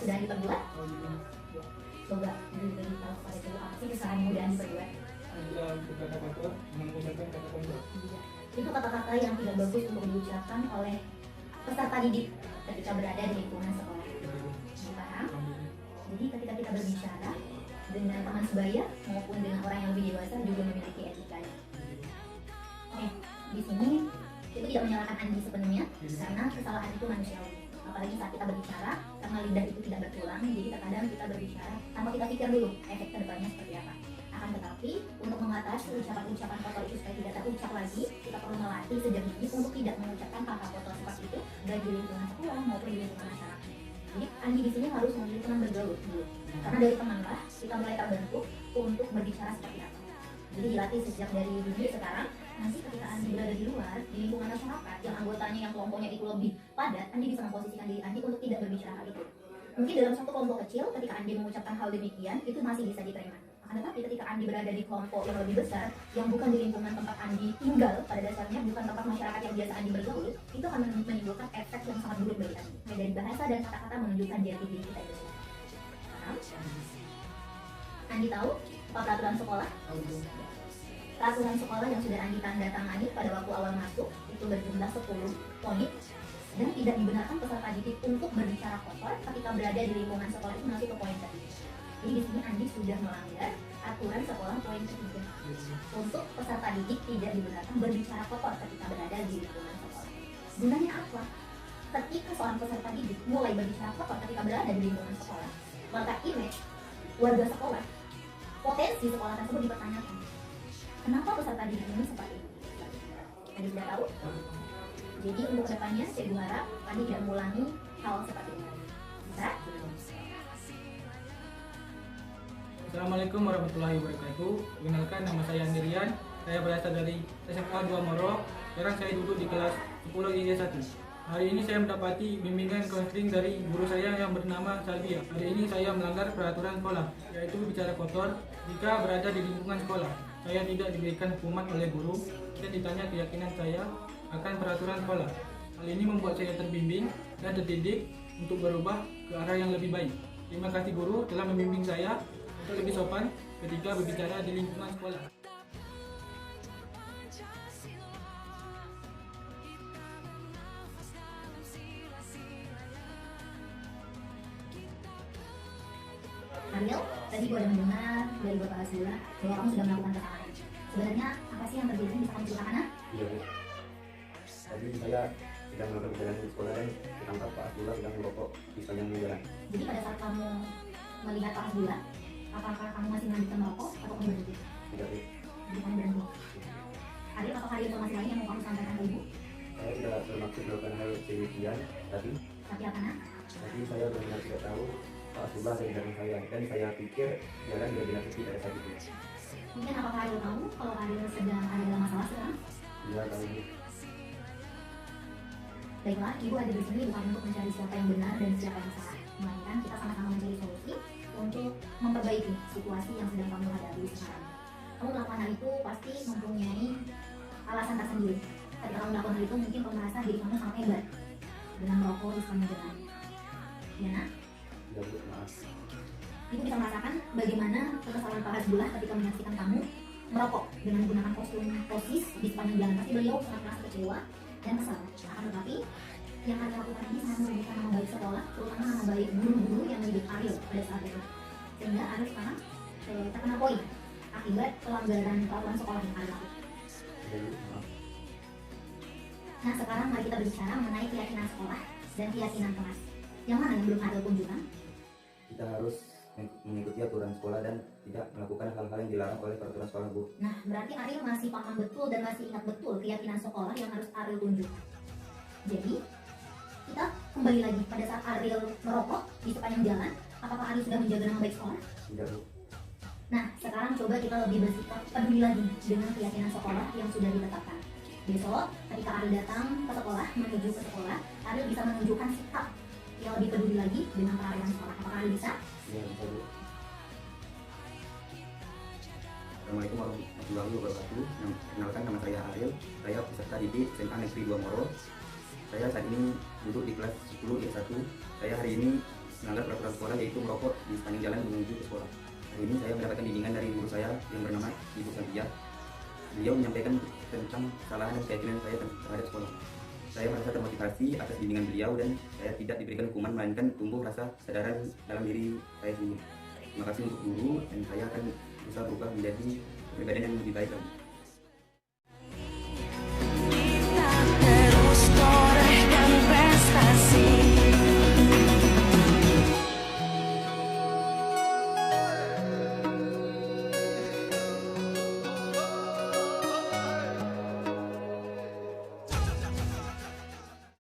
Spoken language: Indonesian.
sudah diperbuat? Ya. Coba diberi tahu kepada ibu apa sih kesalahan mudah diperbuat? Adalah berkata kotor, mengucapkan kata kotor. Iya. Itu kata-kata yang tidak bagus untuk diucapkan oleh peserta didik ketika berada di lingkungan sekolah. Paham? Jadi ketika kita berbicara dengan teman sebaya maupun dengan orang yang lebih dewasa juga memiliki etikanya. Oke, di sini itu tidak menyalahkan Andi sepenuhnya karena kesalahan itu manusiawi. Apalagi saat kita berbicara, karena lidah itu tidak bertulang, jadi terkadang kita berbicara tanpa kita pikir dulu efek kedepannya seperti apa. Akan tetapi, untuk mengatasi ucapan-ucapan kotor itu supaya tidak terucap lagi, kita perlu melatih sejak dini untuk tidak mengucapkan kata kotor seperti itu baik di lingkungan sekolah maupun di lingkungan masyarakat. Jadi Andi di sini harus memilih teman bergaul dulu, karena dari temanlah kita mulai terbentuk untuk berbicara seperti apa. Jadi dilatih sejak dari dini sekarang. Nanti ketika Andi berada di luar, di lingkungan masyarakat yang anggotanya yang kelompoknya itu lebih padat, Andi bisa memposisikan diri Andi untuk tidak berbicara hal itu. Mungkin dalam satu kelompok kecil, ketika Andi mengucapkan hal demikian, itu masih bisa diterima. Akan tetapi ketika Andi berada di kelompok yang lebih besar, yang bukan di lingkungan tempat Andi tinggal, pada dasarnya bukan tempat masyarakat yang biasa Andi bergaul, itu akan menimbulkan efek yang sangat buruk bagi Andi. Mulai dari bahasa dan kata-kata menunjukkan jati diri kita itu. Paham? Andi tahu apa peraturan sekolah? Peraturan sekolah yang sudah Andi tanda tangani pada waktu awal masuk itu berjumlah 10 poin dan tidak dibenarkan peserta didik untuk berbicara kotor ketika berada di lingkungan sekolah itu masuk ke poin ketiga. Jadi di sini Andi sudah melanggar aturan sekolah poin ketiga. Untuk peserta didik tidak dibenarkan berbicara kotor ketika berada di lingkungan sekolah. Gunanya apa? Ketika seorang peserta didik mulai berbicara kotor ketika berada di lingkungan sekolah, maka image warga sekolah, potensi sekolah tersebut dipertanyakan. Kenapa peserta didik ini seperti itu? Anda sudah tahu? Jadi untuk kedepannya saya berharap Anda tidak mengulangi hal seperti ini. Bisa? Assalamualaikum warahmatullahi wabarakatuh. Perkenalkan, nama saya Andrian. Saya berasal dari SMA 2 Moro. Sekarang saya duduk di kelas 10 IJ 1. Hari ini saya mendapati bimbingan konseling dari guru saya yang bernama Salvia. Hari ini saya melanggar peraturan sekolah, yaitu bicara kotor jika berada di lingkungan sekolah. Saya tidak diberikan hukuman oleh guru dan ditanya keyakinan saya akan peraturan sekolah. Hal ini membuat saya terbimbing dan terdidik untuk berubah ke arah yang lebih baik. Terima kasih guru telah membimbing saya untuk lebih sopan ketika berbicara di lingkungan sekolah. Ariel, tadi gue udah mendengar dari Bapak Asila bahwa kamu sudah melakukan kesalahan. Sebenarnya apa sih yang terjadi? Bisa kamu ceritakan? Iya Bu. Tadi saya sedang melakukan perjalanan di sekolah dan ditangkap Pak Abdullah sedang merokok di sepanjang jalan. Jadi pada saat kamu melihat Pak Asila, apakah kamu masih melanjutkan merokok atau kamu berhenti? Tidak Bu. Jadi kamu berhenti. Ariel, apakah ada informasi lain yang mau kamu sampaikan ke Ibu? Saya tidak bermaksud melakukan hal demikian, tapi apa nak? saya benar-benar tidak tahu Pak Abdullah dari belakang saya dan saya pikir jalan benar-benar sepi pada saat itu. Mungkin apakah Ariel tahu kalau Ariel sedang ada dalam masalah sekarang? Iya tahu Bu. Baiklah, Ibu ada di sini bukan untuk mencari siapa yang benar dan siapa yang salah, melainkan kita sama-sama mencari solusi untuk memperbaiki situasi yang sedang kamu hadapi sekarang. Kamu melakukan hal itu pasti mempunyai alasan tersendiri. Ketika kamu melakukan hal itu, mungkin kamu merasa diri kamu sangat hebat dengan merokok di sepanjang jalan. Ya nak? Iya Bu, maaf. Ibu bisa merasakan bagaimana kekesalan Pak Hasbullah ketika menyaksikan kamu merokok dengan menggunakan kostum posis di sepanjang jalan. Pasti beliau sangat merasa kecewa dan kesal. Akan tetapi yang Ariel lakukan ini sangat merugikan nama baik sekolah, terutama nama baik guru-guru yang mendidik Ariel pada saat itu. Sehingga Ariel sekarang terkena poin akibat pelanggaran peraturan sekolah yang Ariel lakukan. Iya Bu, maaf. Nah sekarang mari kita berbicara mengenai keyakinan sekolah dan keyakinan kelas. Yang mana yang belum Ariel tunjukkan? Kita harus mengikuti aturan sekolah dan tidak melakukan hal-hal yang dilarang oleh peraturan sekolah Bu. Nah, berarti Ariel masih paham betul dan masih ingat betul keyakinan sekolah yang harus Ariel tunjukkan. Jadi, kita kembali lagi pada saat Ariel merokok di sepanjang jalan, apakah Ariel sudah menjaga nama baik sekolah? Tidak Bu. Nah, sekarang coba kita lebih bersikap peduli lagi dengan keyakinan sekolah yang sudah ditetapkan. Besok, ketika Ariel datang ke sekolah, menuju ke sekolah, Ariel bisa menunjukkan sikap yang lebih peduli lagi dengan peraturan sekolah. Apakah Ariel bisa? Iya bisa Bu. Assalamualaikum warahmatullahi wabarakatuh. Perkenalkan, nama saya Ariel. Saya peserta didik SMA Negeri 2 Moro. Saya saat ini duduk di kelas 10 IX1. Saya hari ini melanggar peraturan sekolah, yaitu merokok di sepanjang jalan menuju ke sekolah. Hari ini saya mendapatkan bimbingan dari guru saya yang bernama Ibu Santia. Beliau menyampaikan tentang kesalahan dan keyakinan saya terhadap sekolah. Saya merasa termotivasi atas bimbingan beliau dan saya tidak diberikan hukuman, melainkan tumbuh rasa kesadaran dalam diri saya sendiri. Terima kasih untuk guru, dan saya akan berusaha berubah menjadi pribadi yang lebih baik lagi.